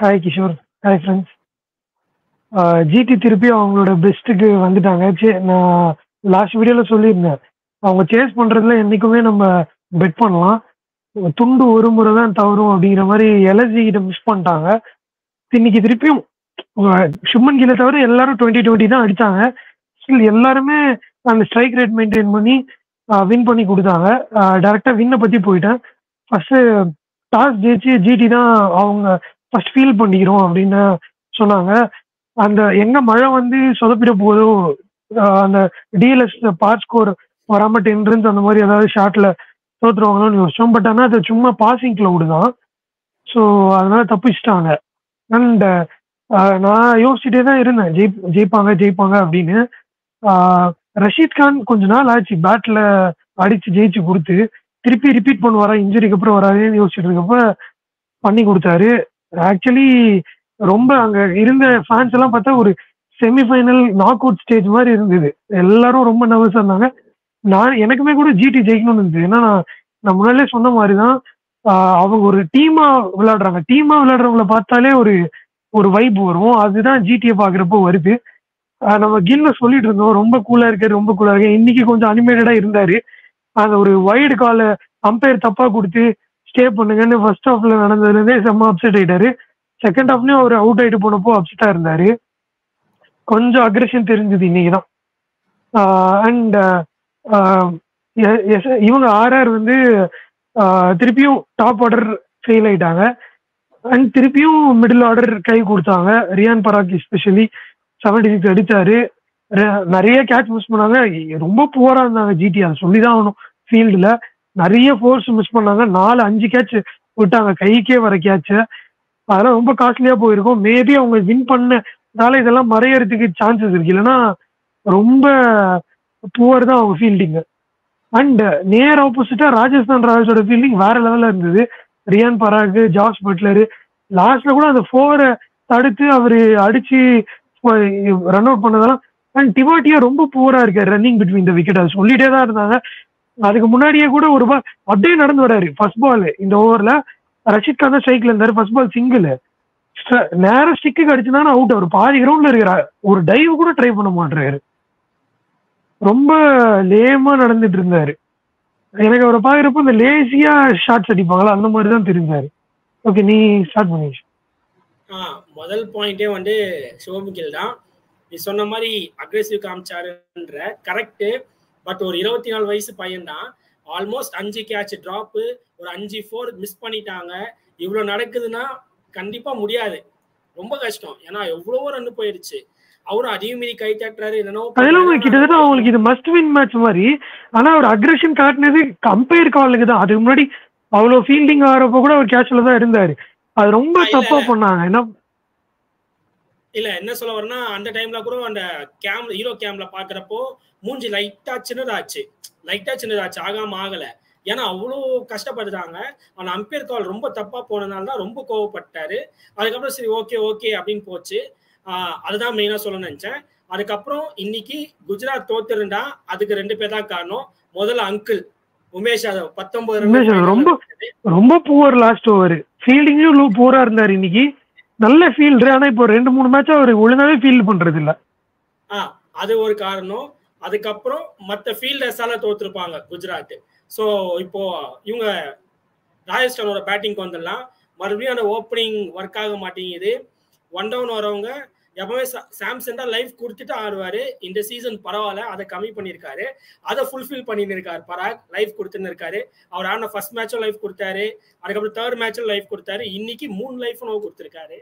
Hi Kishore. Hi friends. GT திருப்பி அவங்களோட பெஸ்ட்டுக்கு வந்துட்டாங்க. நான் லாஸ்ட் வீடியோவில் சொல்லியிருந்தேன், அவங்க சேஸ் பண்ணுறதுல என்றைக்குமே நம்ம பெட் பண்ணலாம். துண்டு ஒரு முறை தான் தவறும் அப்படிங்கிற மாதிரி எல்எஸ்ஜி கிட்ட மிஸ் பண்ணிட்டாங்க. இன்னைக்கு திருப்பியும் சுப்மன் கில்லை தவிர எல்லாரும் 20-20 தான் அடித்தாங்க. ஸ்டில் எல்லாருமே அந்த ஸ்ட்ரைக் ரேட் மெயின்டைன் பண்ணி வின் பண்ணி கொடுத்தாங்க. டேரெக்டாக வின்னை பற்றி போயிட்டேன். ஃபஸ்ட்டு டாஸ் ஜெயிச்சு ஜிடி தான் அவங்க ஃபர்ஸ்ட் ஃபீல் பண்ணிக்கிறோம் அப்படின்னு சொன்னாங்க. அந்த எங்க மழை வந்து சொதப்பிட போதோ, அந்த டிஎல்எஸ் பாஸ் ஸ்கோர் வராம 10 runs அந்த மாதிரி ஏதாவது ஷாட்ல தோத்துருவாங்களோன்னு யோசிச்சோம். பட் ஆனால் அது சும்மா பாசிங் கிளவுடு தான். ஸோ அதனால தப்பிச்சிட்டாங்க. அண்ட் நான் யோசிச்சுட்டே தான் இருந்தேன், ஜெயிப்பாங்க அப்படின்னு. ரஷீத் கான் கொஞ்ச நாள் ஆச்சு பேட்ல அடிச்சு ஜெயிச்சு கொடுத்து, திருப்பி ரிப்பீட் பண்ணுவாரா இன்ஜுரிக்கு அப்புறம் வராதுன்னு யோசிச்சுட்டு இருக்கப்ப பண்ணி கொடுத்தாரு. ஆக்சுவலி ரொம்ப அங்க இருந்த ஃபேன்ஸ் எல்லாம் பார்த்தா ஒரு செமிஃபைனல் நாக் அவுட் ஸ்டேஜ் மாதிரி இருந்தது. எல்லாரும் ரொம்ப நர்வஸா இருந்தாங்க. எனக்குமே கூட ஜிடி ஜெயிக்கணும்னு இருந்தது. ஏன்னா நான் முன்னாடியே சொன்ன மாதிரி தான், அவங்க ஒரு டீமா விளையாடுறாங்க. டீமா விளையாடுறவங்கள பார்த்தாலே ஒரு வைப் வரும். அதுதான் ஜிடியை பாக்குறப்போ வருது. நம்ம கில்ல சொல்லிட்டு இருந்தோம், ரொம்ப கூலா இருக்கு. இன்னைக்கு கொஞ்சம் அனிமேட்டடா இருந்தாரு. அந்த ஒரு வைடு கால அம்பையர் தப்பா கொடுத்து ஸ்டே பண்ணுங்கன்னு ஃபர்ஸ்ட் ஹாஃப்ல நடந்ததுலேருந்தே செம்ம அப்செட் ஆயிட்டாரு. செகண்ட் ஹாஃப்லயும் அவர் அவுட் ஆயிட்டு போனப்போ அப்செட்டா இருந்தாரு. கொஞ்சம் அக்ரெஷன் தெரிஞ்சது இன்னைக்குதான். அண்ட் இவங்க ஆர்ஆர் வந்து திருப்பியும் டாப் ஆர்டர் ஃபெயில் ஆயிட்டாங்க. அண்ட் திருப்பியும் மிடில் ஆர்டர் கை கொடுத்தாங்க. ரியான் பராக் எஸ்பெஷலி 76 அடித்தாரு. நிறைய கேட்ச் மிஸ் பண்ணாங்க. ரொம்ப புவரா இருந்தாங்க ஜிடி, அதை சொல்லிதான் ஆகணும். ஃபீல்டுல நிறைய ஃபோர்ஸ் மிஸ் பண்ணாங்க. 4-5 கேட்ச் விட்டாங்க, கைக்கே வர கேட்ச. அதெல்லாம் ரொம்ப காஸ்ட்லியா போயிருக்கும். மேபி அவங்க வின் பண்ணதால இதெல்லாம் மறையறதுக்கு சான்சஸ் இருக்கு. இல்லைன்னா ரொம்ப புவர் தான் அவங்க ஃபீல்டிங். அண்ட் நேர் ஆப்போசிட்டா ராஜஸ்தான் ராயல்ஸோட ஃபீல்டிங் வேற லெவல்ல இருந்தது. ரியான் பராக், ஜாஸ் பட்லரு லாஸ்ட்ல கூட அந்த 4 தடுத்து அவரு அடிச்சு ரன் அவுட் பண்ணதெல்லாம். அண்ட் டிவாட்டியா ரொம்ப புவரா இருக்காரு ரன்னிங் பிட்வீன் த விக்கெட், அது சொல்லிட்டே தான் இருந்தாங்க. அதுக்கு முன்னாடியே கூட ஒரு பால் அப்படியே நடந்து வராரு. ஃபர்ஸ்ட் பால் இந்த ஓவர்ல ரஷீத் கான் தான் ஸ்ட்ரைக்ல இருந்தாரு. ஃபர்ஸ்ட் பால் சிங்கிள், நேரம் ஸ்டிக்கு அடிச்சுனா அவுட். அவர் பாதி கிரவுண்ட்ல இருக்கிறார், ஒரு டைவ் கூட ட்ரை பண்ண மாட்டாரு. ரொம்ப லேமா நடந்துட்டு இருந்தாரு. எனக்கு அவரை பாக்குறப்ப இந்த லேசியா ஷாட்ஸ் அடிப்பாங்களா அந்த மாதிரி தான் தெரிஞ்சாரு. ஓகே, நீ ஸ்டார்ட் பண்ணி. முதல் பாயிண்டே வந்து சிவம் கில் தான். நீ சொன்ன மாதிரி அக்ரெசிவ் காமிச்சாருன்ற கரெக்டு. பட் ஒரு 24 வயசு பையன் தான். ஆல்மோஸ்ட் 5 கேட்ச் ட்ராப்பு, ஒரு 5 4 மிஸ் பண்ணிட்டாங்க. இவ்வளோ நடக்குதுன்னா கண்டிப்பா முடியாது, ரொம்ப கஷ்டம். ஏன்னா எவ்வளவோ ரன் போயிடுச்சு. அவரும் அதே மீறி கை தட்டுறாரு. என்னன்னா கிட்டத்தட்ட அவங்களுக்கு இது மஸ்ட் வின் மேட்ச் மாதிரி. ஆனா ஒரு அக்ரெஷன் காட்டினது கம்பேர் காலுக்கு தான். அதுக்கு முன்னாடி அவ்வளவு ஃபீல்டிங் ஆகிறப்ப கூட அவர் கேட்ச்ல தான் இருந்தாரு. அது ரொம்ப தப்பா பண்ணாங்க. என்ன சொல்ல வரேன்னா, அந்த டைம்ல கூட அந்த ஹீரோ கேம்ல பாக்குறப்போ மூஞ்சி லைட்டா சின்னதாச்சு, ஆகல. ஏன்னா அவ்வளோ கஷ்டப்படுறாங்க. அந்த அம்பையர் கால் ரொம்ப தப்பா போனதுனால தான் ரொம்ப கோவப்பட்டாரு. அதுக்கப்புறம் சரி ஓகே அப்படின்னு போச்சு. அதுதான் மெயினா சொல்ல நினைச்சேன். அதுக்கப்புறம் இன்னைக்கு குஜராத் தோத்துருந்தா அதுக்கு 2 பேர் தான் காரணம். முதல்ல அங்கிள் உமேஷ் யாதவ் 19 ரொம்ப புவர் லாஸ்ட் ஓவர். ஃபீல்டிங்கும் புவரா இருந்தாரு இன்னைக்கு. நல்ல ஃபீல்டர், ஆனா இப்போ 2-3 மேட்சா அவர் ஒழுங்காவே ஃபீல்ட் பண்றது இல்ல. அது ஒரு காரணம். அதுக்கப்புறம் மற்ற ஃபீல்டர்ஸால தோத்துருப்பாங்க குஜராத். ஸோ இப்போ இவங்க ராஜஸ்தானோட பேட்டிங்க்கு வந்துடலாம். மறுபடியும் அந்த ஓப்பனிங் ஒர்க் ஆக மாட்டேங்குது. 1 down வரவங்க எப்பவுமே சாம்சன் தான் லைஃப் கொடுத்துட்டு ஆடுவாரு. இந்த சீசன் பரவாயில்ல, அதை கம்மி பண்ணியிருக்காரு. அதை ஃபுல்ஃபில் பண்ணின்னு இருக்காரு. பராக் லைஃப் கொடுத்துன்னு இருக்காரு. அவர் ஆன ஃபர்ஸ்ட் மேட்சும் லைஃப் கொடுத்தாரு, அதுக்கப்புறம் 3rd மேட்சும் லைஃப் கொடுத்தாரு. இன்னைக்கு 3 லைஃப் கொடுத்துருக்காரு.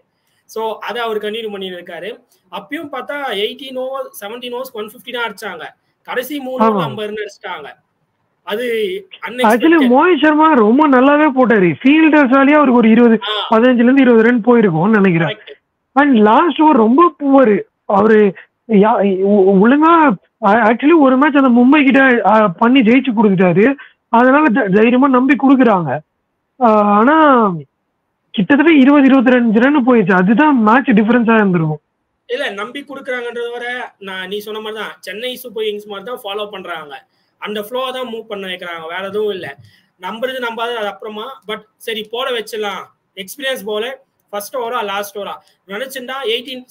ஸோ அதை அவர் கண்டினியூ பண்ணிட்டு இருக்காரு. அப்பயும் பார்த்தா 18 overs 17 overs 150 தான் அடிச்சாங்க. கடைசி 3 overs 50 run அடிச்சிட்டாங்க. அது மோஹித் சர்மா ரொம்ப நல்லாவே போட்டாரு. ஃபீல்டர்ஸாலேயே அவருக்கு ஒரு 15-20 ரன் போயிருக்கும் நினைக்கிறேன். அண்ட் லாஸ்ட் ஓவர் ரொம்ப புவர். அவரு ஒழுங்கா ஆக்சுவலி ஒரு மேட்ச் அந்த மும்பை கிட்ட பண்ணி ஜெயிச்சு கொடுத்துட்டாரு. அதனால தைரியமா நம்பி கொடுக்குறாங்க. ஆனா கிட்டத்தட்ட 20-25 ரன் போயிடுச்சு. அதுதான் மேட்ச் டிஃபரன்ஸா இருந்திருக்கும். இல்ல நம்பி கொடுக்குறாங்கன்றத வர நீ சொன்ன மாதிரி தான் சென்னை சூப்பர் கிங்ஸ் மாதிரி தான் ஃபாலோ பண்றாங்க. அந்த ஃப்ளோ தான் மூவ் பண்ண வைக்கிறாங்க, வேற எதுவும் இல்லை. நம்புறது நம்பாது அது அப்புறமா. பட் சரி போட வச்சிடலாம், எக்ஸ்பீரியன்ஸ் போல ஃபர்ஸ்ட் ஓவரா லாஸ்ட் ஓவரா நினைச்சிருந்தா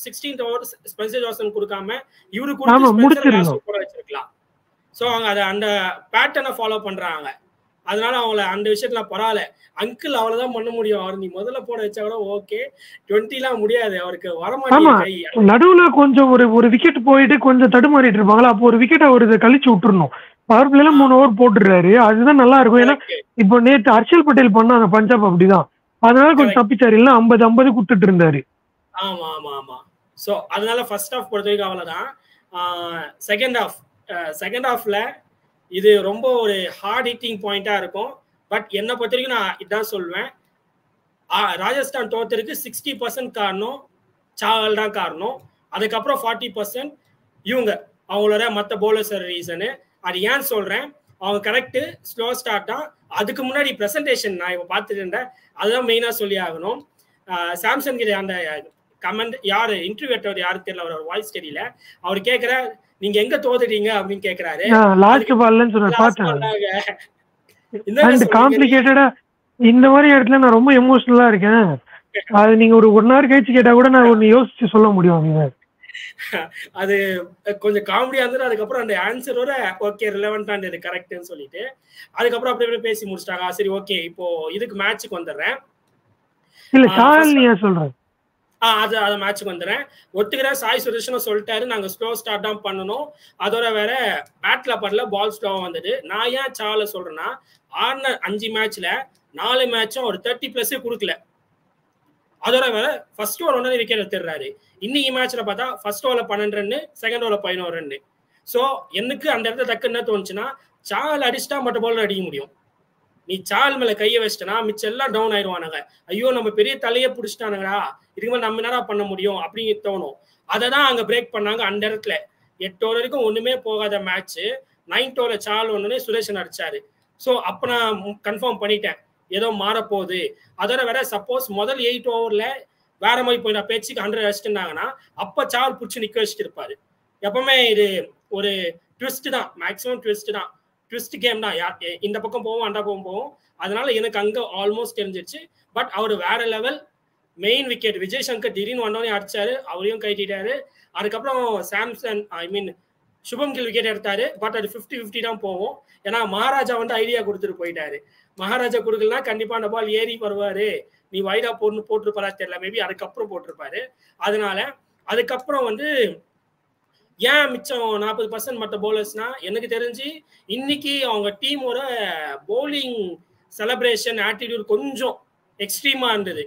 16th ஓவர் ஸ்பென்சர் ஜான்சன் கொடுக்காம இவரு ஆமா கொடுத்து ஸ்பென்சர் முடிச்சிடணும். லாஸ்ட் போட வச்சிருக்கலாம். ஸோ அவங்க அதை அந்த பேட்டர்னை ஃபாலோ பண்றாங்க. அதனால அவங்கள அந்த விஷயத்துல பரவாயில்ல அங்கிள் அவ்வளவுதான் பண்ண முடியும். அவர் நீ முதல்ல போட வச்சா கூட ஓகே, 20 முடியாது, அவருக்கு ஆமா வரமாட்டேங்குது கை. நடுவுல கொஞ்சம் ஒரு விக்கெட் போயிட்டு கொஞ்சம் தடுமாறிட்டு இருப்பாங்களா, அப்போ ஒரு விக்கெட் அவர் இதை கழிச்சு விட்டுறணும். பவர் பிளேல 3 ஓவர் போட்டுடுறாரு, அதுதான் நல்லா இருக்கும். ஏன்னா இப்போ நேற்று ஹர்ஷல் பட்டேல் பண்ணாங்க பஞ்சாப் அப்படிதான், அதனால கொஞ்சம் தப்பிச்சாரு, இல்ல 50-50 கொடுத்துட்டு இருந்தாரு. ஆமா ஆமா ஆமா. ஸோ அதனால ஃபர்ஸ்ட் ஹாஃப் பொறுத்த வரைக்கும் அவ்வளவுதான். செகண்ட் ஹாஃப்ல இது ரொம்ப ஒரு ஹார்ட் ஹிட்டிங் பாயிண்டா இருக்கும். பட் என்னை பொறுத்த வரைக்கும் நான் இதான் சொல்வேன், ராஜஸ்தான் தோத்தருக்கு 60% காரணம் சாவல் தான் காரணம். அதுக்கப்புறம் 40% இவங்க அவங்களோட மற்ற பவுலர்ஸ் ரீசனு. அது ஏன் சொல்றேன், அவங்க கரெக்டு ஸ்லோ ஸ்டார்ட் தான். அதுக்கு முன்னாடி ப்ரெசன்டேஷன் நான் இப்போ பார்த்துட்டு இருந்தேன், அதுதான் மெயினாக சொல்லி ஆகணும். சாம்சன் கிட்ட அந்த கமெண்ட் யாரு இன்டர்வியூ யாரு தெரியல, அவர் வாய்ஸ் தெரியல, அவர் கேட்குற நீங்க எங்க தோத்துட்டீங்க அப்படின்னு கேட்கிறாரு. லாஸ்ட் பால்ல காம்ப்ளிகேட்டடா இந்த மாதிரி இடத்துல நான் ரொம்ப எமோஷனலா இருக்கேன். அது நீங்க ஒரு 1 hour கழிச்சு கேட்டா கூட நான் ஒன்னு யோசிச்சு சொல்ல முடியும். நீங்க அது கொஞ்சம் காமெடியா இருந்தது. அதுக்கப்புறம் அந்த ஆன்சரோட ஓகே ரிலவெண்டான இது கரெக்ட்னு சொல்லிட்டு அதுக்கப்புறம் அப்படியே பேசி முடிச்சிட்டாங்க. சரி ஓகே இப்போ இதுக்கு மேட்சுக்கு வந்துடுறேன். இல்ல சால் நீ சொல்றேன் அது மேட்சுக்கு வந்துடுறேன். ஒத்துக்கிறேன், சாய் சுதர்ஷனும் சொல்லிட்டாரு நாங்க ஸ்லோ ஸ்டார்ட் தான் பண்ணணும், அதோட வேற பேட்ல படல பால் ஸ்லோவா வந்தது. நான் ஏன் சால சொல்றேன்னா, ஆடின 5 மேட்ச்ல 4 மேட்சும் ஒரு 30+ கொடுக்கல. அதோட வேற ஃபர்ஸ்ட் ஓவர் 1 விக்கெட் எடுத்துடுறாரு. இன்னைக்கு மேட்ச்ல பார்த்தா ஃபர்ஸ்ட் ஓவர்ல 12 ரன், செகண்ட் ஓவர்ல 11 ரன். ஸோ எனக்கு அந்த இடத்துல டக்கு என்ன தோணுச்சுன்னா, சால் அடிச்சுட்டா மற்ற பவுலர் அடிக்க முடியும். நீ சால் மேல கையை வச்சிட்டனா மிச்சம் எல்லாம் டவுன் ஆயிடுவானுங்க. ஐயோ நம்ம பெரிய தலையை பிடிச்சிட்டானுங்களா, இதுக்கு மேலே நம்ம என்னடா பண்ண முடியும் அப்படின்னு தோணும். அதை தான் அங்க பிரேக் பண்ணாங்க அந்த இடத்துல. 8 ஓவர் வரைக்கும் ஒண்ணுமே போகாத மேட்ச் 9th ஓவர்ல சால் ஒண்ணுன்னு சுரேஷன் அடிச்சாரு. ஸோ அப்ப நான் கன்ஃபார்ம் பண்ணிட்டேன் ஏதோ மாறப்போகுது. அதோட வேற சப்போஸ் முதல் 8 ஓவர்ல வேற மாதிரி போய் நான் பேச்சுக்கு 100 அடிச்சுட்டாங்கன்னா அப்ப சால் பிடிச்சி நிக்க வச்சுட்டு இருப்பாரு. எப்பவுமே இது ஒரு ட்விஸ்ட் தான், மேக்ஸிமம் ட்விஸ்ட் தான், ட்விஸ்ட் கேம் தான். இந்த பக்கம் போவோம் அந்த பக்கம் போவோம். அதனால எனக்கு அங்க ஆல்மோஸ்ட் தெரிஞ்சிருச்சு. பட் அவர் வேற level. Main wicket Vijay Shankar திடீர்னு வந்தோடனே அடிச்சாரு, அவரையும் கைட்டிட்டாரு. அதுக்கப்புறம் சாம்சன் சுபம் கில் விக்கெட் எடுத்தாரு. பட் அது 50-50 தான் போவோம். ஏன்னா மகாராஜா ஐடியா கொடுத்துட்டு போயிட்டாரு. மகாராஜா கொடுக்கலன்னா கண்டிப்பா அந்த பால் ஏறி வருவாரு, நீ வைடா போட்டிருப்பாரா தெரியல, மேபி அதுக்கப்புறம் போட்டிருப்பாரு. அதனால அதுக்கப்புறம் ஏன் மிச்சம் 40% மற்ற பவுலர்ஸ்னா, எனக்கு தெரிஞ்சு இன்னைக்கு அவங்க டீமோட பவுலிங் செலிப்ரேஷன் ஆட்டிடியூட் கொஞ்சம் எக்ஸ்ட்ரீமா இருந்தது.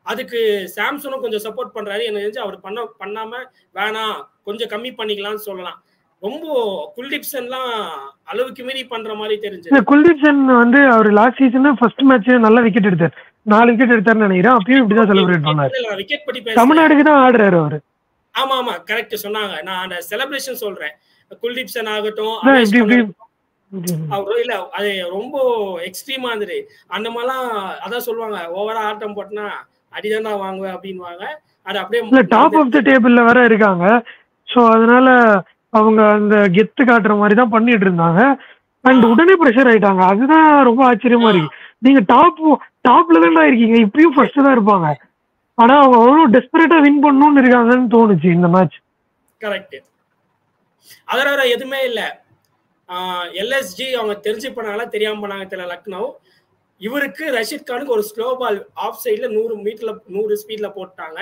அதுக்கு சாம்சனும் கொஞ்சம் சப்போர்ட் பண்றாரு. எனக்கு தெரிஞ்சு அவர் பண்ணாம வேணாம் கொஞ்சம் கம்மி பண்ணிக்கலாம்னு சொல்லலாம். ரொம்ப குல்தீப்சன்லாம் அளவுக்கு மீறி பண்ற மாதிரி தெரிஞ்சது. குல்தீப்சன் அவர் லாஸ்ட் சீசன் ஃபர்ஸ்ட் மேட்ச் நல்ல விக்கெட் எடுத்தார், 4 விக்கெட் எடுத்தாருன்னு நினைக்கிறேன். அப்பயும் இப்படிதான் செலிப்ரேட் பண்ணாரு. விக்கெட் பத்தி பேச தமிழ்நாடுக்கு தான் ஆடுறாரு அவரு. ஆமா ஆமா கரெக்ட் சொன்னாங்க. நான் அந்த செலிப்ரேஷன் சொல்றேன். குல்தீப்சன் ஆகட்டும் அவரு இல்ல அது ரொம்ப எக்ஸ்ட்ரீமா இருந்தது. அந்த மாதிரிலாம் அதான் சொல்லுவாங்க, ஓவரா ஆட்டம் போட்டனா அடிதான்டா வாங்குவேன் அப்படின்வாங்க. அது அப்படியே டாப் ஆஃப் த டேபிள்ல வேற இருக்காங்க. ஸோ அதனால அவங்க அந்த கெத்து காட்டுற மாதிரி தான் பண்ணிட்டு இருந்தாங்க. அண்ட் உடனே ப்ரெஷர் ஆயிட்டாங்க. அதுதான் ரொம்ப ஆச்சரியமா இருக்கு. நீங்க டாப்ல தான் இருக்கீங்க, இப்பயும் ஃபர்ஸ்ட் தான் இருப்பாங்க. ஆனா அவங்க அவ்வளவு டெஸ்பரேட்டா வின் பண்ணணும்னு இருக்காங்கன்னு தோணுச்சு இந்த மேட்ச். கரெக்ட். அதோட எதுவுமே இல்ல. எல்எஸ்ஜி அவங்க தெரிஞ்சு பண்ணாங்களா தெரியாம பண்ணாங்க தெரியல. லக்னோ இவருக்கு ரஷீத் கானுக்கு ஒரு ஸ்லோ பால் ஆஃப் சைட்ல 100 மீட்டர்ல 100 ஸ்பீட்ல போட்டாங்க.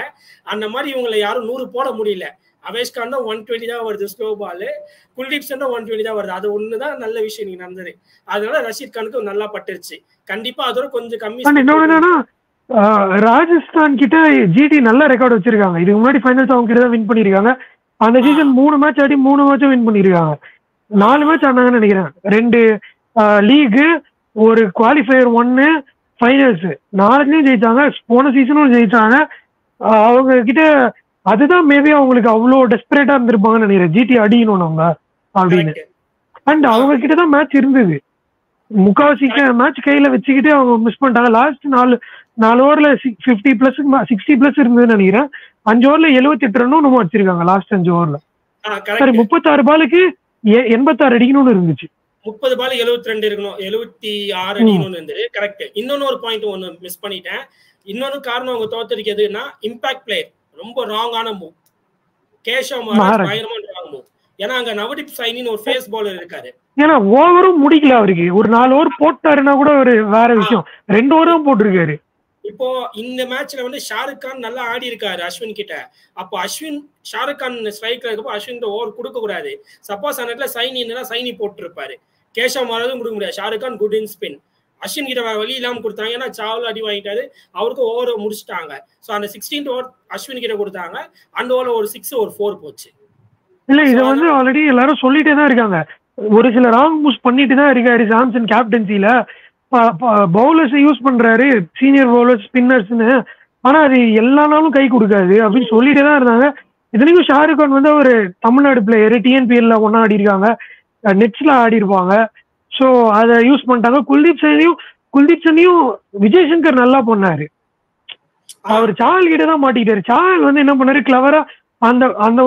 அந்த மாதிரி இவங்களை யாரும் 100 போட முடியல. அவேஷ் கான் தான் 120 தான் வருது ஸ்லோ பால், குல்தீப்சன் தான் 120 தான் வருது. அது ஒண்ணுதான் நல்ல விஷயம் நீங்க நடந்தது. அதனால ரஷீத் கானுக்கு நல்லா பட்டுருச்சு. கண்டிப்பா அதோட கொஞ்சம் கம்மி. ராஜஸ்தான் கிட்ட ஜிடி நல்ல ரெக்கார்ட் வச்சிருக்காங்க. இதுக்கு முன்னாடி ஃபைனல்ஸ் அவங்க கிட்ட தான் வின் பண்ணிருக்காங்க. அந்த சீசன் 3 மேட்ச் ஆடி 3 மேட்சும் வின் பண்ணிருக்காங்க. 4 மேட்ச் ஆனாங்கன்னு நினைக்கிறேன். 2 லீக், ஒரு குவாலிஃபயர் 1 ஃபைனல்ஸ் 4லையும் ஜெயிச்சாங்க. போன சீசனும் ஜெயிச்சாங்க. அவங்க கிட்ட அதுதான் மேபி அவங்களுக்கு அவ்வளோ டெஸ்பரேட்டா இருந்திருப்பாங்கன்னு நினைக்கிறேன், ஜிடி அடிக்கணும் நம்ம அப்படின்னு. அண்ட் அவங்க கிட்டதான் மேட்ச் இருந்தது. முக்காவாசி மேட்ச் கையில வச்சுக்கிட்டு அவங்க மிஸ் பண்ணிட்டாங்க. லாஸ்ட் 4 ஓவர்ல 60+ இருந்ததுன்னு நினைக்கிறேன். 5 ஓவர்ல 78 ரன்னும் நம்ம வச்சிருக்காங்க லாஸ்ட் 5 ஓவர்ல. சரி 36 பாலுக்கு 86 அடிக்கணும்னு இருந்துச்சு. 30 பால் 72 இருக்கணும், 76 அடிக்கணும்னு இருந்தது. கரெக்ட். இன்னொன்னு ஒரு பாயிண்ட் ஒன்னு மிஸ் பண்ணிட்டேன். இன்னொன்னு காரணம் அவங்க தோத்ததுக்கு எதுன்னா இம்பாக்ட் பிளேயர் ரொம்ப ராங்கான மூவ். கேஷவ் மகாராஜ் பயங்கரமான ராங் மூவ். ஏன்னா அங்க நவதீப் சைனின்னு ஒரு ஃபேஸ் பவுலர் இருக்காரு. ஏன்னா ஓவரும் முடிக்கல அவருக்கு. ஒரு 4 ஓவர் போட்டாருன்னா கூட ஒரு வேற விஷயம். 2 ஓவர் தான் போட்டிருக்காரு. இப்போ இந்த மேட்ச்ல வந்து ஷாருக் கான் நல்லா ஆடி இருக்காரு அஸ்வின் கிட்ட. அப்போ அஸ்வின் ஷாருக் கான் ஸ்ட்ரைக்ல இருக்கப்போ அஸ்வின் ஓவர் கொடுக்க கூடாது. சப்போஸ் அந்த இடத்துல சைனி இருந்தா சைனி போட்டிருப்பாரு. கேஷவ் மகாராஜும் கொடுக்க முடியாது. Shahrukh Khan good in spin. Ashwin கிட்ட வேற வழி இல்லாம கொடுத்தாங்க. ஏன்னா சாவல் அடி வாங்கிட்டாரு. அவருக்கும் ஓவர் முடிச்சிட்டாங்க. ஸோ அந்த 16th ஓவர் அஸ்வின் கிட்ட கொடுத்தாங்க. அந்த ஓவர்ல ஒரு 6 ஒரு 4 போச்சு. இல்ல இதை வந்து ஆல்ரெடி எல்லாரும் சொல்லிட்டே தான் இருக்காங்க. ஒரு சில ராங் மூவ்ஸ் பண்ணிட்டு தான் இருக்காரு சாம்சன் கேப்டன்சில. பவுலர்ஸ் யூஸ் பண்றாரு, சீனியர் பவுலர்ஸ், ஸ்பின்னர்ஸ்னு. ஆனா அது எல்லா நாளும் கை கொடுக்காது அப்படின்னு சொல்லிட்டே தான் இருந்தாங்க. இதுலயும் ஷாருக் கான் வந்து ஒரு தமிழ்நாடு பிளேயர், டிஎன்பிஎல்ல ஒன்னா ஆடி இருக்காங்க, நெட்ஸ்ல ஆடி இருப்பாங்க. ஸோ அதை யூஸ் பண்ணிட்டாங்க. குல்தீப் சனையும் விஜய் சங்கர் நல்லா பண்ணாரு. அவர் சால் கிட்ட தான் மாட்டிக்கிட்டாரு. சால் வந்து என்ன பண்ணாரு, கிளவரா அந்த அந்த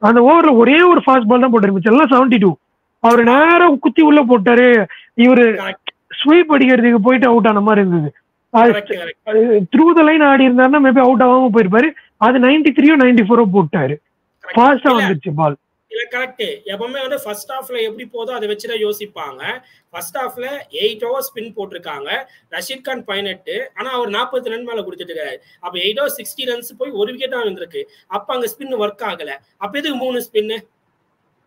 அந்த ஓவர்ல ஒரே ஒரு ஃபாஸ்ட் பால் தான் போட்டாரு, மிச்சம் எல்லாம் 72. அவர் நேரம் குத்தி உள்ள போட்டாரு. இவரு ஸ்வீப் அடிக்கிறதுக்கு போயிட்டு அவுட் ஆன மாதிரி இருந்தது. த்ரூ த லைன் ஆடி இருந்தாருன்னா மேபி அவுட் ஆகாம போயிருப்பாரு. அது 93 94 போட்டாரு. ஃபாஸ்டா வந்துருச்சு பால். இல்ல கரெக்ட். எப்பவுமே வந்து ஃபர்ஸ்ட் ஹாஃப்ல எப்படி போதோ அதை வச்சுதான் யோசிப்பாங்க. ஃபர்ஸ்ட் ஹாஃப்ல 8 ஓவர் ஸ்பின் போட்டிருக்காங்க. ரஷீத் கான் 18. ஆனா அவர் 40 ரன் மேல கொடுத்துட்டு இருக்காரு. அப்ப 8 ஓவர் 60 ரன்ஸ் போய் ஒரு விக்கெட் தான் வந்திருக்கு. அப்ப அங்க ஸ்பின் ஒர்க் ஆகல. அப்ப எதுக்கு 3 ஸ்பின்?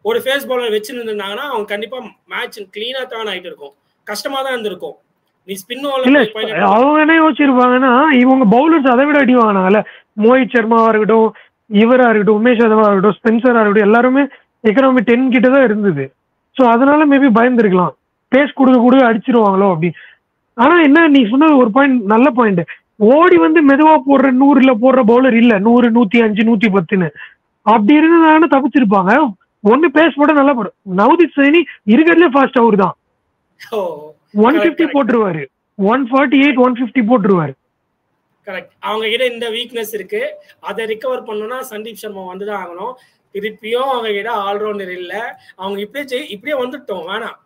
ஒரு ஃபேஸ் பவுலர் வச்சிருந்தாங்கன்னா அவங்க கண்டிப்பா மேட்ச் கிளீனா தான் ஆயிட்டு இருக்கும். கஷ்டமா தான் இருந்திருக்கும். நீ ஸ்பின் அவங்க என்ன யோசிச்சிருப்பாங்கன்னா, இவங்க பவுலர்ஸ் அதை விட அடி வாங்கினாங்கல்ல. மோஹித் சர்மாவா இருக்கட்டும், இவரா இருக்கட்டும், உமேஷ் யாதவா இருக்கட்டும், ஸ்பென்சரா இருக்கட்டும், எல்லாருமே எக்கனாமி 10 கிட்ட தான் இருந்தது. ஸோ அதனால மேபி பயந்துருக்கலாம், பேஸ் கொடுக்க அடிச்சிருவாங்களோ அப்படின்னு. ஆனா என்ன, நீ சொன்ன ஒரு பாயிண்ட், நல்ல பாயிண்ட். ஓடி வந்து மெதுவா போடுற 100ல போடுற பவுலர் இல்ல. 100, 105, 110 அப்படி இருந்தாங்கன்னா தப்பிச்சிருப்பாங்க. ஒன்னு பேஸ் போட நல்லா போடும். நவதீப் சைனி இருக்கிறதுலே ஃபாஸ்ட் அவர் தான். 150 போட்டுருவாரு, 148, 150 போட்டுருவாரு. கரெக்ட். அவங்க கிட்ட இந்த வீக்னஸ் இருக்கு. அதை ரிகவர் பண்ணணும்னா சந்தீப் சர்மா வந்துதான் ஆகணும். திருப்பியும் அவங்க கிட்ட ஆல்ரவுண்டர் இல்ல. அவங்க இப்படியே வந்துட்டோம், வேணாம்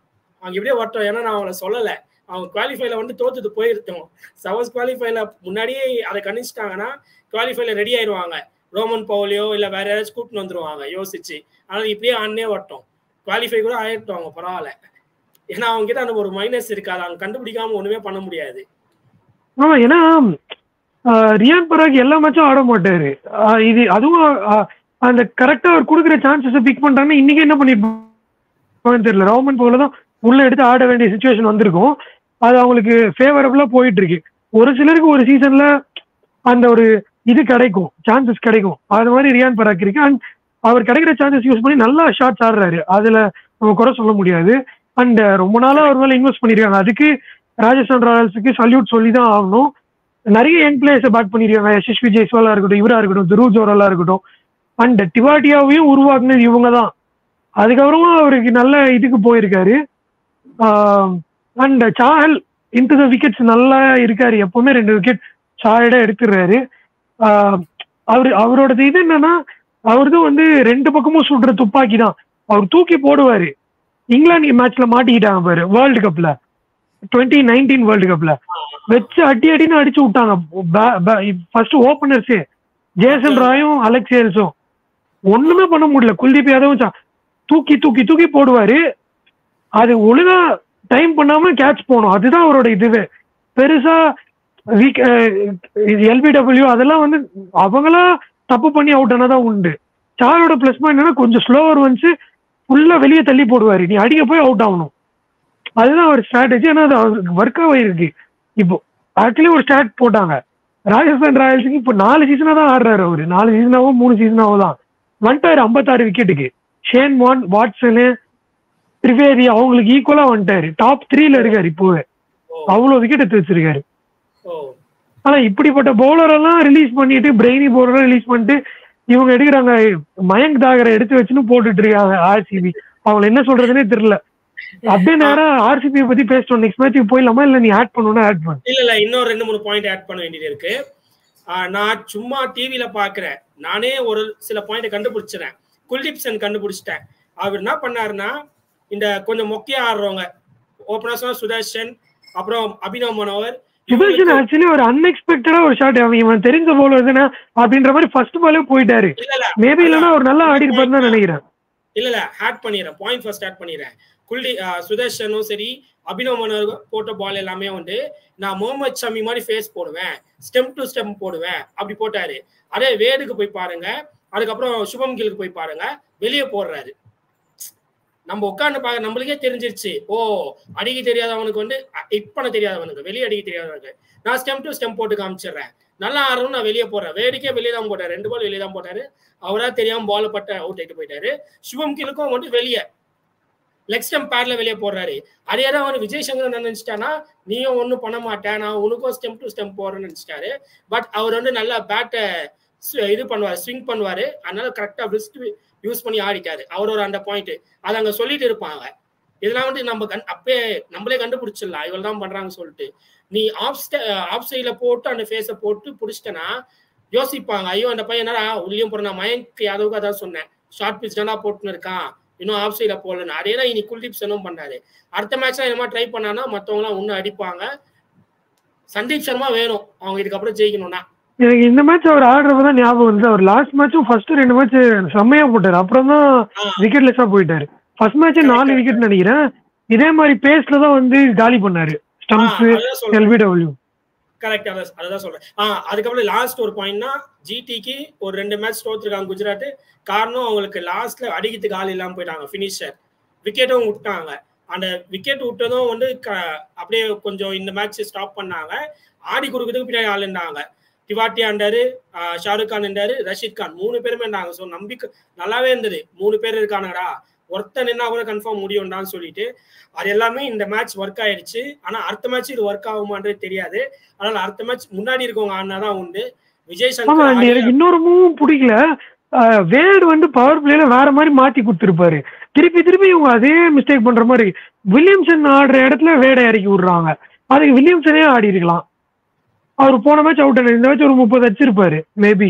அவங்க இப்படியே வரட்டும். ஏன்னா நான் அவங்கள சொல்லல, அவங்க குவாலிஃபைல வந்து தோத்துட்டு போயிருந்தோம். சவஸ் குவாலிஃபைல முன்னாடியே அதை கணிச்சிட்டாங்கன்னா குவாலிஃபைல ரெடி ஆயிடுவாங்க. ரோமன் பவுலியோ இல்ல வேற யாராச்சும் கூட்டின்னு வந்துருவாங்க யோசிச்சு. ஆனால் இப்படியே ஆனே வரட்டும், குவாலிஃபை கூட ஆயிட்டோம் அவங்க, பரவாயில்ல. ஏன்னா அவங்க கிட்ட அந்த ஒரு மைனஸ் இருக்காது, அவங்க கண்டுபிடிக்காம ஒண்ணுமே பண்ண முடியாது. ஆமா, ஏன்னா ரியான் பராக் எல்லா மேட்சும் ஆட மாட்டாரு. இது அதுவும் அந்த கரெக்டா அவர் கொடுக்குற சான்சஸ் பிக் பண்றாங்கன்னா இன்னைக்கு என்ன பண்ணிருப்பாங்கன்னு தெரியல. ரோமன் பவுல தான் உள்ள எடுத்து ஆட வேண்டிய சுச்சுவேஷன் வந்திருக்கும். அது அவங்களுக்கு ஃபேவரபிளா போயிட்டு இருக்கு. ஒரு சிலருக்கு ஒரு சீசன்ல அந்த ஒரு இது கிடைக்கும், சான்சஸ் கிடைக்கும். அது மாதிரி ரியான் பராக் இருக்கு. அண்ட் அவர் கிடைக்கிற சான்சஸ் யூஸ் பண்ணி நல்லா ஷாட்ஸ் ஆடுறாரு, அதுல நம்ம குறை சொல்ல முடியாது. அண்ட் ரொம்ப நாளா அவர் மேல இன்வெஸ்ட் பண்ணிருக்காங்க. அதுக்கு ராஜஸ்தான் ராயல்ஸுக்கு சல்யூட் சொல்லி தான் ஆகணும். நிறைய யங் பிளேயர்ஸை பேக் பண்ணிருக்காங்க. யசஸ்வி ஜெய்ஸ்வாலா இருக்கட்டும், இவரா இருக்கட்டும், துருவ் ஜோரலா இருக்கட்டும். அண்ட் டிவாட்டியாவையும் உருவாக்குனது இவங்க தான். அதுக்கப்புறமா அவருக்கு நல்ல இதுக்கு போயிருக்காரு. And Chahal into the wickets நல்லா இருக்காரு. எப்பவுமே 2 விக்கெட் சாலிடா எடுத்துடுறாரு. அவரோட இது என்னன்னா, அவருக்கும் வந்து 2 பக்கமும் சுடுற துப்பாக்கி தான். அவர் தூக்கி போடுவாரு. இங்கிலாந்து மேட்ச்ல மாட்டிக்கிட்டாங்க பாரு, வேர்ல்டு கப்ல 2019 வேர்ல்டு கப்ல வச்சு அடின்னு அடிச்சு விட்டாங்க. ஃபர்ஸ்ட் ஓபனர்ஸே ஜேசன் ராயும் அலெக்ஸ் ஹேல்ஸும் ஒண்ணுமே பண்ண முடியல. குல்தீப் யாதவும் தூக்கி போடுவாரு. அது ஒழுங்கா டைம் பண்ணாம கேட்ச் போகணும், அதுதான் அவரோட இதுவே. பெருசா எல்பிடபிள்யூ அதெல்லாம் வந்து அவங்களா தப்பு பண்ணி அவுட் ஆனாதான் உண்டு. சாரோட பிளஸ் பாயிண்ட் என்னன்னா கொஞ்சம் ஸ்லோவர் வந்து ஃபுல்லா வெளியே தள்ளி போடுவாரு, நீ அடிக்க போய் அவுட் ஆகணும். அதுதான் ஒரு ஸ்ட்ராட்டஜி. ஆனா அது அவருக்கு ஒர்க் ஆகிருக்கு. இப்போ ஆக்சுவலி ஒரு ஸ்டாட் போட்டாங்க ராஜஸ்தான் ராயல்ஸுக்கு. இப்போ 4 சீசனா தான் ஆடுறாரு அவரு. 4 சீசனாவோ 3 சீசனாவோ தான் வந்துட்டாரு 56 விக்கெட்டுக்கு. ஷேன் வாட்சனு, திரிவேதி அவங்களுக்கு ஈக்குவலா வந்துட்டாரு. டாப் 3ல இருக்காரு இப்போவே. அவ்வளவு விக்கெட் எடுத்து வச்சிருக்காரு. ஆனா இப்படிப்பட்ட பவுலர் எல்லாம் ரிலீஸ் பண்ணிட்டு, பிரெய்னி பவுலர் ரிலீஸ் பண்ணிட்டு இவங்க எடுக்கிறாங்க. மயங்க் தாகரை எடுத்து வச்சுன்னு போட்டுட்டு இருக்காங்க ஆர்சிபி. அவங்க என்ன சொல்றதுன்னே தெரியல. அப்படியே நேரம் ஆர்சிபி பத்தி பேசிட்டோம். நெக்ஸ்ட் மேட்ச் போயிடலாமா, இல்ல நீ ஆட் பண்ணணும்னா ஆட் பண்ணு. இல்ல இன்னொரு 2-3 பாயிண்ட் ஆட் பண்ண வேண்டியது இருக்கு. நான் சும்மா டிவில பாக்குறேன், நானே ஒரு சில பாயிண்ட் கண்டுபிடிச்சிட்டேன். குல்தீப் சென் கண்டுபிடிச்சிட்டேன். அவர் என்ன பண்ணாருன்னா, இந்த கொஞ்சம் மொக்கையா ஆடுறவங்க ஓப்பனர்ஸ் சுதர்ஷன் அப்புறம் அபினவ் மனோகர். சுதர்ஷன் ஆக்சுவலி ஒரு அன்எக்ஸ்பெக்டடா ஒரு ஷாட் இவன் தெரிஞ்ச போல தானே அப்படின்ற மாதிரி ஃபர்ஸ்ட் பாலே போயிட்டாரு. மேபி இல்லைன்னா ஒரு நல்லா ஆடி இருப்பாருன்னு தான் நினைக்கிறேன். இல்ல ஆட் பண்ணிடுறேன், பாயிண்ட் ஃபர்ஸ்ட் ஆட் பண்ணிடுறேன். சுதர்ஷனும் சரி அபினவ் மனோகர் போட்ட பால் எல்லாமே வந்து நான் முகமது ஷமி மாதிரி ஃபேஸ் போடுவேன், ஸ்டெம் டு ஸ்டெம் போடுவேன் அப்படி போட்டாரு. அதே வேடுக்கு போய் பாருங்க, அதுக்கப்புறம் சுபம் கில்க்கு போய் பாருங்க, வெளியே போடுறாரு. நம்ம உட்காந்து பார்க்க நம்மளுக்கே தெரிஞ்சிருச்சு, ஓ அடிக்க தெரியாதவனுக்கு வந்து ஹிட் பண்ண தெரியாதவனுக்கு, வெளியே அடிக்க தெரியாதவனுக்கு நான் ஸ்டெம் டு ஸ்டெம் போட்டு காமிச்சிடுறேன், நல்லா ஆடுறோம் நான் வெளியே போடுறேன். வேடிக்கே வெளியே தான் போட்டாரு, 2 பால் வெளியே தான் போட்டாரு. அவரா தெரியாம பால் பட்ட அவுட் ஆகிட்டு போயிட்டாரு. சுபம் கில்க்கும் வந்து வெளியே லெக் ஸ்டெம் பேட்ல வெளியே போடுறாரு. அதே தான் அவன் விஜய் சங்கர் நினைச்சிட்டானா நீயும் ஒன்றும் பண்ண மாட்டேன், நான் உனக்கும் ஸ்டெம் டு ஸ்டெம் போடுறேன்னு நினைச்சிட்டாரு. பட் அவர் வந்து நல்லா பேட்டை இது பண்ணுவார், ஸ்விங் பண்ணுவாரு. அதனால கரெக்டா ரிஸ்ட் யூஸ் பண்ணி ஆடிட்டாரு. அவரோட அந்த பாயிண்ட் அதை அங்க சொல்லிட்டு இருப்பாங்க. இதெல்லாம் வந்து நம்ம அப்பே நம்மளே கண்டுபிடிச்சிடலாம் இவள் தான் பண்றாங்க சொல்லிட்டு. நீ ஆஃப் சைட்ல போட்டு அந்த ஃபேஸை போட்டு பிடிச்சிட்டனா யோசிப்பாங்க, ஐயோ அந்த பையன் என்னடா உள்ளியும் போற. நான் மயங்க் யாதவுக்கு அதான் சொன்னேன், ஷார்ட் பிச் தானா போட்டுன்னு இருக்கான், இன்னும் ஆஃப் சைட்ல போடலன்னு. அதே தான் இனி குல்தீப் சனும் பண்ணாரு. அடுத்த மேட்ச்லாம் என்ன ட்ரை பண்ணானா மற்றவங்க எல்லாம் ஒன்னும் அடிப்பாங்க. சந்தீப் சர்மா வேணும் அவங்க இதுக்கப்புறம் ஜெயிக்கணும்னா. எனக்கு இந்த மேட்ச் அவர் ஆடுறப்பதான் ஞாபகம் வந்து அவர் லாஸ்ட் மேட்சும் ஃபர்ஸ்ட் 2 மேட்ச் செம்மையா போட்டாரு, அப்புறம் தான் விக்கெட் லெஸ்ஸா போயிட்டாரு. ஃபர்ஸ்ட் மேட்ச் 4 விக்கெட் நினைக்கிறேன். இதே மாதிரி பேஸ்ல தான் வந்து காலி பண்ணாரு ஸ்டம்ப்ஸ் எல்பிடபிள்யூ. கரெக்ட், அதான் சொல்றேன். அதுக்கப்புறம் லாஸ்ட் ஒரு பாயிண்ட்னா ஜிடிக்கு ஒரு 2 மேட்ச் தோத்துருக்காங்க குஜராத். காரணம் அவங்களுக்கு லாஸ்ட்ல அடிக்கிறதுக்கு ஆள் இல்லாம போயிட்டாங்க, பினிஷர் விக்கெட்டும் விட்டாங்க. அந்த விக்கெட் விட்டதும் வந்து அப்படியே கொஞ்சம் இந்த மேட்ச் ஸ்டாப் பண்ணாங்க. ஆடி கொடுக்கறதுக்கு பின்னாடி ஆள் இருந்தாங்க. திவாட்டி ஆண்டாரு, ஷாருக் கான் இருந்தாரு, ரஷீத் கான் 3 பேருமே இருந்தாங்க. ஸோ நம்பிக்கை நல்லாவே இருந்தது, 3 பேர் இருக்கானடா, ஒருத்தன் நின்னா கூட கன்ஃபார்ம் முடியும்டான்னு சொல்லிட்டு அது எல்லாமே இந்த மேட்ச் ஒர்க் ஆயிடுச்சு. ஆனா அடுத்த மேட்ச் இது ஒர்க் ஆகுமான்றது தெரியாது. அதனால அடுத்த மேட்ச் முன்னாடி இருக்கவங்க ஆடினாதான் உண்டு. விஜய் சங்கர் எனக்கு இன்னொரு மூவும் பிடிக்கல, வேடு வந்து பவர் பிளேல வேற மாதிரி மாத்தி கொடுத்துருப்பாரு. திருப்பி இவங்க அதே மிஸ்டேக் பண்ற மாதிரி வில்லியம்சன் ஆடுற இடத்துல வேடை இறக்கி விடுறாங்க. அதுக்கு வில்லியம்சனே ஆடி இருக்கலாம். அவர் போன மேட்ச் அவுட் ஆன, இந்த மேட்ச் ஒரு 30 அடிச்சிருப்பாரு மேபி.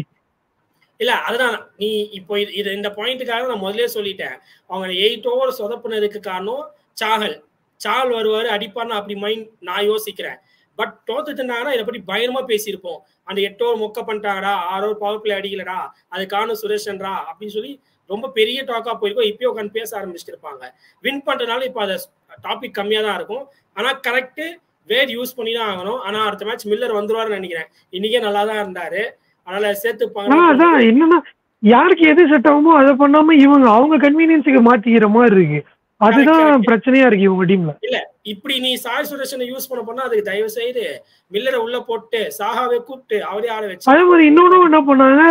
இல்ல அதுதான் நீ இப்போ இது இந்த பாயிண்ட்டுக்காக நான் முதலே சொல்லிட்டேன். அவங்க 8 ஓவர் சொதப்புனதுக்கு காரணம் சாகல் வருவாரு அடிப்பார்னு அப்படி மைண்ட் நான் யோசிக்கிறேன். பட் தோத்துட்டுனாங்கன்னா இதை பத்தி பயங்கரமா பேசியிருப்போம். அந்த 8 ஓவர் மொக்க பண்ணிட்டாங்கடா, 6 ஓவர் பவர் பிளே அடிக்கலடா, அது காரணம் சுரேஷன்ரா அப்படின்னு சொல்லி ரொம்ப பெரிய டாக்கா போயிருக்கோம். இப்பயும் உட்காந்து பேச ஆரம்பிச்சுட்டு இருப்பாங்க. வின் பண்றதுனால இப்போ அதை டாபிக் கம்மியா தான் இருக்கும். ஆனா கரெக்ட் வேட் யூஸ் பண்ணி தான் ஆகணும். ஆனா அடுத்த மேட்ச் மில்லர் வந்துருவாருன்னு நினைக்கிறேன். இன்னைக்கே நல்லா தான் இருந்தாரு, அதனால சேர்த்துப்பாங்க. அதான் என்னன்னா யாருக்கு எது செட் ஆகுமோ அதை பண்ணாம இவங்க அவங்க கன்வீனியன்ஸுக்கு மாத்திக்கிற மாதிரி இருக்கு. அதுதான் பிரச்சனையா இருக்கு இவங்க டீம்ல. இல்ல இப்படி நீ சாய் சுரேஷனை யூஸ் பண்ணா அதுக்கு தயவு செய்து மில்லரை உள்ள போட்டு சாகாவே கூப்பிட்டு அவரே ஆட வச்சு. அதே மாதிரி இன்னொன்னு என்ன பண்ணாங்க,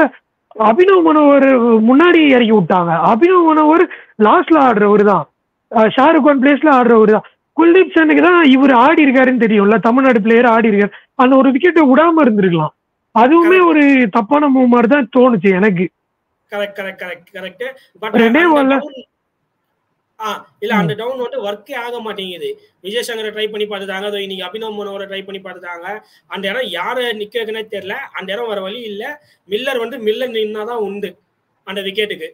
அபினவ் மனோகர் முன்னாடி இறக்கி விட்டாங்க. அபினவ் மனோகர் லாஸ்ட்ல ஆடுறவரு தான், ஷாருக் கான் பிளேஸ்ல ஆடுறவரு தான். குல்தீப் சனுக்கு தான் இவர் ஆடி இருக்காருன்னு தெரியும்ல, தமிழ்நாடு பிளேயர் ஆடி இருக்காரு. அந்த ஒரு விக்கெட்டை விடாம இருந்திருக்கலாம். அதுவுமே ஒரு தப்பான மூவ் மாதிரி தான் தோணுச்சு எனக்கு. இல்ல அந்த டவுன் வந்து ஒர்க்கே ஆக மாட்டேங்குது. விஜய் சங்கரை ட்ரை பண்ணி பார்த்துட்டாங்க, அதோ இன்னைக்கு அபினவ் மனோகரை ட்ரை பண்ணி பார்த்துட்டாங்க. அந்த இடம் யாரை நிக்க வைக்கனே தெரியல. அந்த இடம் வர வழி இல்ல. மில்லர் நின்னாதான் உண்டு அந்த விக்கெட்டுக்கு.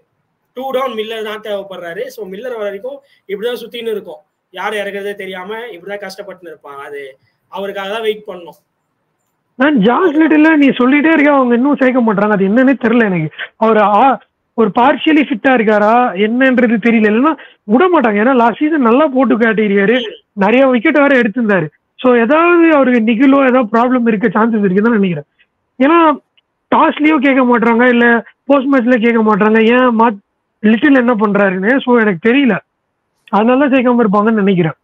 2 டவுன் மில்லர் தான் தேவைப்படுறாரு. ஸோ மில்லர் வர வரைக்கும் இப்படிதான் சுத்தின்னு இருக்கும், யார் இறக்குறதே தெரியாம இப்படிதான் கஷ்டப்பட்டு இருப்பாங்க. அது அவருக்காக தான் வெயிட் பண்ணணும். நான் ஜாஸ் லிட்டில் நீ சொல்லிட்டே இருக்க, அவங்க இன்னும் சேர்க்க மாட்டாங்க. அது என்னன்னே தெரியல எனக்கு. அவர் ஒரு பார்ஷியலி ஃபிட்டா இருக்காரா என்னன்றது தெரியல, இல்லைன்னா விட மாட்டாங்க. ஏன்னா லாஸ்ட் சீசன் நல்லா போட்டு காட்டியிருக்காரு, நிறைய விக்கெட் வேற எடுத்திருந்தாரு. ஸோ ஏதாவது அவருக்கு நிகிலோ ஏதாவது ப்ராப்ளம் இருக்க சான்சஸ் இருக்குன்னு நினைக்கிறேன். ஏன்னா டாஸ்லயும் கேட்க மாட்டாங்க, இல்ல போஸ்ட் மேட்ச்ல கேட்க மாட்டாங்க, ஏன் லிட்டில் என்ன பண்றாருன்னு. ஸோ எனக்கு தெரியல, அதனால சேர்க்காம இருப்பாங்கன்னு நினைக்கிறேன்.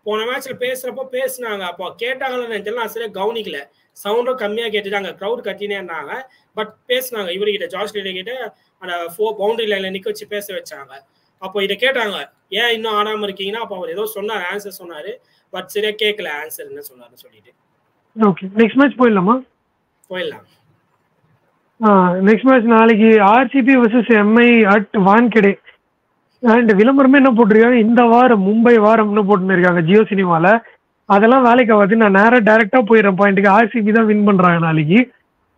போன மேட்ச்ல பேசுறப்போ பேசினாங்க, அப்போ கேட்டாங்கன்னு தெரியல, நான் சரியா கவனிக்கல. சவுண்டும் கம்மியா கேட்டுட்டாங்க, க்ரௌட் கத்தினே இருந்தாங்க. பட் பேசினாங்க இவர்கிட்ட, ஜார்ஜ் லிட்டில் கிட்ட அந்த 4 பவுண்டரி லைன்ல நிக்க வச்சு பேச வச்சாங்க. அப்போ இதை கேட்டாங்க, ஏன் இன்னும் ஆடாம இருக்கீங்கன்னா, அப்போ அவர் ஏதோ சொன்னார், ஆன்சர் சொன்னாரு. பட் சரியா கேட்கல ஆன்சர் என்ன சொன்னாருன்னு சொல்லிட்டு. ஓகே, நெக்ஸ்ட் மேட்ச் போயிடலாமா? போயிடலாம். நெக்ஸ்ட் மேட்ச் நாளைக்கு RCB vs MI at Wankhede. And விளம்பரமே என்ன போட்டிருக்காங்க, இந்த வாரம் மும்பை வாரம்னு போட்டுன்னு இருக்காங்க ஜியோ சினிமால. அதெல்லாம் வேலைக்கு ஆகாது, நான் நேராக டைரக்டா போயிடுறேன் பாயிண்ட்டுக்கு. ஆர்சிபி தான் வின் பண்றாங்க நாளைக்கு.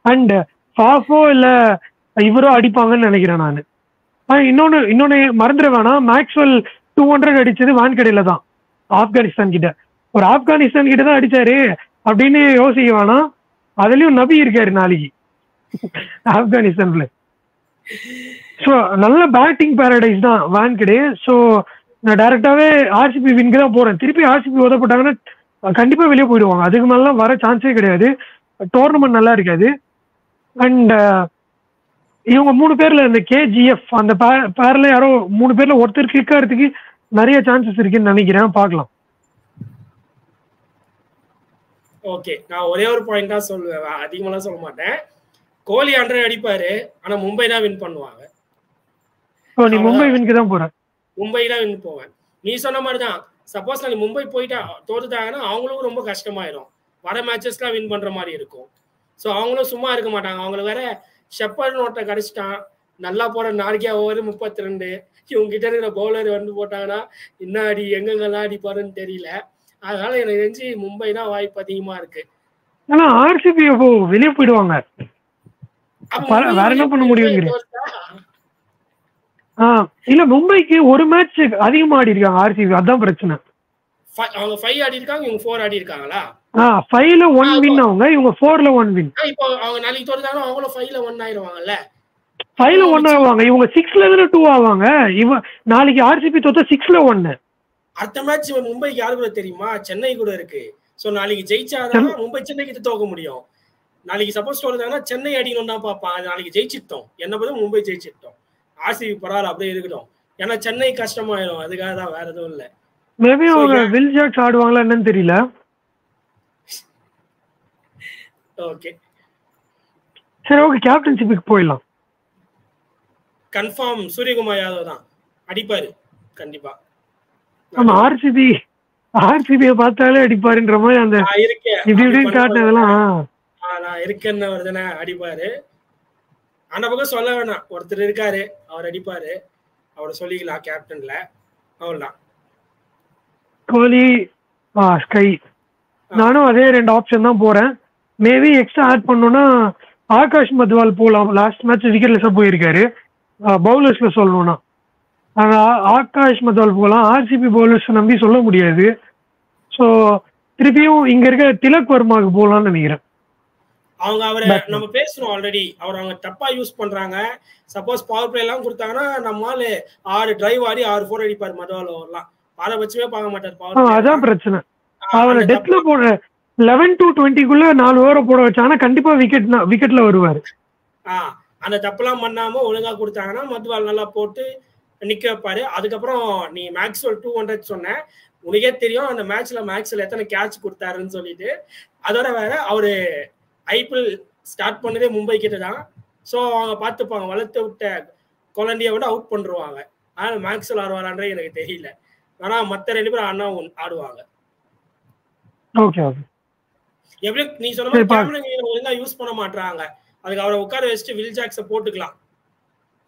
அண்ட் ஃபாஃபோ இல்ல இவரோ அடிப்பாங்கன்னு நினைக்கிறேன் நான். இன்னொன்னு மறந்துட வேணாம், மேக்ஸ்வெல் 200 அடிச்சது வான்கடையில தான், ஆப்கானிஸ்தான் கிட்ட. ஒரு ஆப்கானிஸ்தான் கிட்ட தான் அடிச்சாரு அப்படின்னு யோசிக்க வேணாம். அதுலயும் நபி இருக்காரு நாளைக்கு ஆப்கானிஸ்தான்ல. ஸோ நல்ல பேட்டிங் பேரடைஸ் தான் வான்கடே. ஸோ நான் டைரக்டாவே ஆர்சிபி வின்க்கு தான் போறேன். திருப்பி ஆர்சிபி உதப்பட்டாங்கன்னா கண்டிப்பா வெளியே போயிடுவாங்க. அதுக்கு மேலாம் வர சான்ஸே கிடையாது. டோர்னமெண்ட் நல்லா இருக்காது. அண்ட் இவங்க 3 பேர்ல இந்த கேஜிஎஃப் அந்த பேர்ல யாரோ 3 பேர்ல ஒருத்தர் கிளிக் ஆகிறதுக்கு நிறைய சான்சஸ் இருக்குன்னு நினைக்கிறேன். பார்க்கலாம். ஓகே, நான் ஒரே ஒரு பாயிண்ட் தான் சொல்லுவேன், அதிகமாலாம் சொல்ல மாட்டேன். கோலி 100 அடிப்பாரு, ஆனா மும்பை தான் வின் பண்ணுவாங்க. நீ மும்பை வின்க்கு தான் போற? மும்பை தான் வின் போவேன். நீ சொன்ன மாதிரி தான். சப்போஸ் நான் மும்பை போயிட்டா தோத்துட்டாங்கன்னா அவங்களுக்கும் ரொம்ப கஷ்டமாயிரும். வர மேட்சஸ்லாம் வின் பண்ற மாதிரி இருக்கும். ஸோ அவங்களும் சும்மா இருக்க மாட்டாங்க. அவங்களுக்கு வேற ஷெப்பர்ட் நோட்டை கடிச்சிட்டான், நல்லா போற நாளைக்கே ஓவர் 32. இவங்க கிட்ட இருக்கிற பவுலர் வந்து போட்டாங்கன்னா என்ன அடி எங்கெங்கெல்லாம் அடிப்பாருன்னு தெரியல. அதனால எனக்கு தெரிஞ்சு மும்பை தான் வாய்ப்பு அதிகமா இருக்கு. ஆனா ஆர்சிபி வெளியே போயிடுவாங்க, வேற என்ன பண்ண முடியும்? இல்ல, மும்பைக்கு ஒரு மேட்ச் அதிகமா ஆடி இருக்காங்க ஆர்சிபி, அதான் பிரச்சனை. அவங்க 5 ஆடி இருக்காங்க, இவங்க 4 ஆடி இருக்காங்களா? 5ல 1 வின் அவங்க, இவங்க 4ல 1 வின். இப்போ அவங்க நாளைக்கு தோத்துட்டாங்கன்னா அவங்களும் 5ல 1 ஆயிடுவாங்கல்ல. 5ல 1 ஆவாங்க, இவங்க 6ல 2 ஆவாங்க. நாளைக்கு ஆர்சிபி தோத்தா 6ல 1. அடுத்த மேட்ச் மும்பைக்கு யாரு கூட தெரியுமா? சென்னை கூட இருக்கு. சோ நாளைக்கு ஜெயிச்சாதான் மும்பை சென்னை கிட்ட தோக்க முடியும். நாளைக்கு சப்போஸ் தோத்துட்டாங்கன்னா சென்னை அடிக்கணும் தான் பார்ப்பான். நாளைக்கு ஜெயிச்சிட்டோம், என்ன பதில் மும்பை ஜெயிச்சிட்டோம். ஆர்சிபி பரவாயில்ல அப்படியே இருக்கட்டும், ஏன்னா சென்னை கஷ்டமாயிடும். அதுக்காக தான், வேற எதுவும் இல்ல. மேபி அவங்க வில் ஜாக்ஸ் ஆடுவாங்களா என்னன்னு தெரியல. ஓகே சரி, ஓகே, கேப்டன்ஷிப்புக்கு போயிடலாம். கன்ஃபார்ம் சூரியகுமார் யாதவ் தான் அடிப்பாரு கண்டிப்பா. ஆமா, ஆர்சிபியை பார்த்தாலே அடிப்பாருன்ற மாதிரி அந்த இப்படி காட்டினதெல்லாம் நான் இருக்கேன்னு வருதுன்னா அடிப்பாரு. அந்த பக்கம் சொல்ல வேணாம், ஒருத்தர் இருக்காரு அவர் அடிப்பாரு, அவரை சொல்லிக்கலாம் கேப்டன்ல. அவ்வளவுதான். கோலி, ஸ்கை, நானும் அதே 2 ஆப்ஷன் தான் போறேன். மேபி எக்ஸ்ட்ரா ஆட் பண்ணோம்னா ஆகாஷ் மத்வால் போகலாம். லாஸ்ட் மேட்ச் விக்கெட்லெஸ்ஸா போயிருக்காரு. பவுலர்ஸ்ல சொல்லணும்னா ஆகாஷ் மத்வால் போகலாம். ஆர்சிபி பவுலர்ஸ் நம்பி சொல்ல முடியாது. ஸோ திருப்பியும் இங்க இருக்க திலக் வர்மாவுக்கு போகலாம்னு நினைக்கிறேன். அவங்க அவரை நம்ம பேசணும் ஆல்ரெடி. அவங்க தப்பா யூஸ் பண்றாங்க. சப்போஸ் பவர் பிளே எல்லாம் கொடுத்தாங்கன்னா நம்மால 6 டிரைவ் ஆடி 6 4 அடிப்பாரு மத்வால். ஓவர்லாம் பாரபட்சமே பார்க்க மாட்டாரு. அதான் பிரச்சனை. அவரை டெத்ல போடுற 11 to 20க்குள்ள 4 ஓவரை போட வச்சாங்கன்னா கண்டிப்பா விக்கெட்ல வருவாரு. அந்த தப்பெல்லாம் பண்ணாம ஒழுங்கா கொடுத்தாங்கன்னா மத்வால் நல்லா போட்டு நிக்க வைப்பாரு. அதுக்கப்புறம் நீ மேக்ஸ்வெல் 200 சொன்ன, உனக்கே தெரியும் அந்த மேக்ஸ்வெல் எத்தனை கேட்ச் கொடுத்தாருன்னு சொல்லிட்டு. அதோட வேற அவரு ஐபிஎல் ஸ்டார்ட் பண்ணதே மும்பை கிட்ட தான். ஸோ அவங்க பார்த்துப்பாங்க, வளர்த்து விட்ட கொலண்டியை விட அவுட் பண்ணுவாங்க. அதனால மேக்ஸ்வெல் ஆடுவாரான்றே எனக்கு தெரியல. ஆனா மற்ற 2 பேரும் அண்ணா ஆடுவாங்க. ஓகே ஓகே, எப்படி நீ சொன்ன மாதிரி கேமரா ஒழுங்கா யூஸ் பண்ண மாட்டாங்க. அதுக்கு அவரை உட்கார வச்சுட்டு வில் ஜாக்ஸை போட்டுக்கலாம்.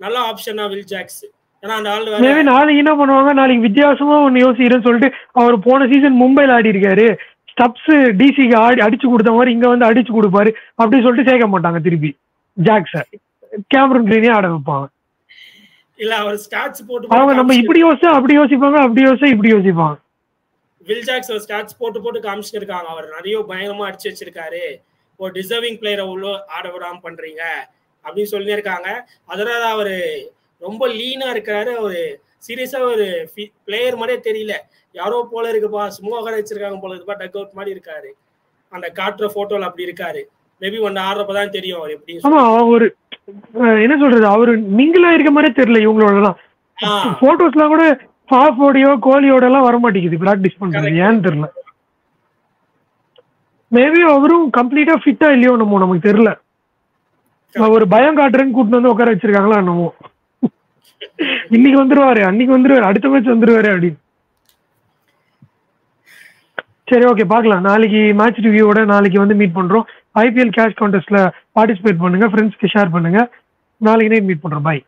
நல்ல ஆப்ஷனா வில் ஜாக்ஸ். ஏன்னா அந்த ஆள் மேபி நாளைக்கு என்ன பண்ணுவாங்க, நாளைக்கு வித்தியாசமா ஒன்னு யோசிக்கிறேன்னு சொல்லிட்டு அவர் போன சீசன் மும்பைல ஆடி இருக்காரு, ஸ்டப்ஸ் டிசிக்கு அடிச்சு கொடுத்த மாதிரி இங்க வந்து அடிச்சு கொடுப்பாரு அப்படின்னு சொல்லிட்டு சேர்க்க மாட்டாங்க. திருப்பி ஜாக்ஸ கேமரன் கிரீனே ஆட வைப்பாங்க. இல்ல அவர் ஸ்டாட்ஸ் போட்டு அவங்க நம்ம இப்படி யோசிச்சா அப்படி யோசிப்பாங்க, அப்படி யோசிச்சா இப்படி யோசிப்பாங்க. வில் ஜாக்ஸ் ஸ்டாட்ஸ் போட்டு காமிச்சிட்டு இருக்காங்க. அவர் நிறைய பயங்கரமா அடிச்சு வச்சிருக்காரு, ஒரு டிசர்விங் பிளேயரை உள்ள ஆட விடாம பண்றீங்க அப்படின்னு சொல்லி இருக்காங்க. அதனால அவரு ரொம்ப லீனா இருக்காரு. அவரு சீரியஸா ஒரு பிளேயர் மாதிரியே தெரியல, யாரோ போல இருக்குப்பா, சும்மா உட்கார வச்சிருக்காங்க போல இருக்குப்பா, டக் அவுட் மாதிரி இருக்காரு. அந்த காட்டுற போட்டோல அப்படி இருக்காரு. மேபி ஒன்னு ஆடுறப்பதான் தெரியும் அவர் எப்படி. ஆமா, ஒரு என்ன சொல்றது, அவரு மிங்கிலா இருக்க மாதிரியே தெரியல இவங்களோடலாம். போட்டோஸ்லாம் கூட ஹாஃபோடையோ கோலியோட எல்லாம் வர மாட்டேங்குது பிராக்டிஸ் பண்றது, ஏன்னு தெரியல. மேபி அவரும் கம்ப்ளீட்டா ஃபிட்டா இல்லையோ என்னமோ, நமக்கு தெரியல. ஒரு பயம் காட்டுறேன்னு கூட்டு வந்து உட்கார வச்சிருக்காங்களா என்னமோ. இன்னைக்கு வந்துருவாரு, அன்னைக்கு வந்துருவாரு, அடுத்த மேட்ச் வந்துருவாரு அப்படின்னு. சரி, ஓகே, பார்க்கலாம். நாளைக்கு மேட்ச் ரிவ்யூவோட நாளைக்கு வந்து மீட் பண்றோம். ஐபிஎல் கேஷ் கான்டெஸ்ட்ல பார்ட்டிசிபேட் பண்ணுங்க, ஃப்ரெண்ட்ஸ்க்கு ஷேர் பண்ணுங்க. நாளைக்கு நைட் மீட் பண்றோம். பாய்.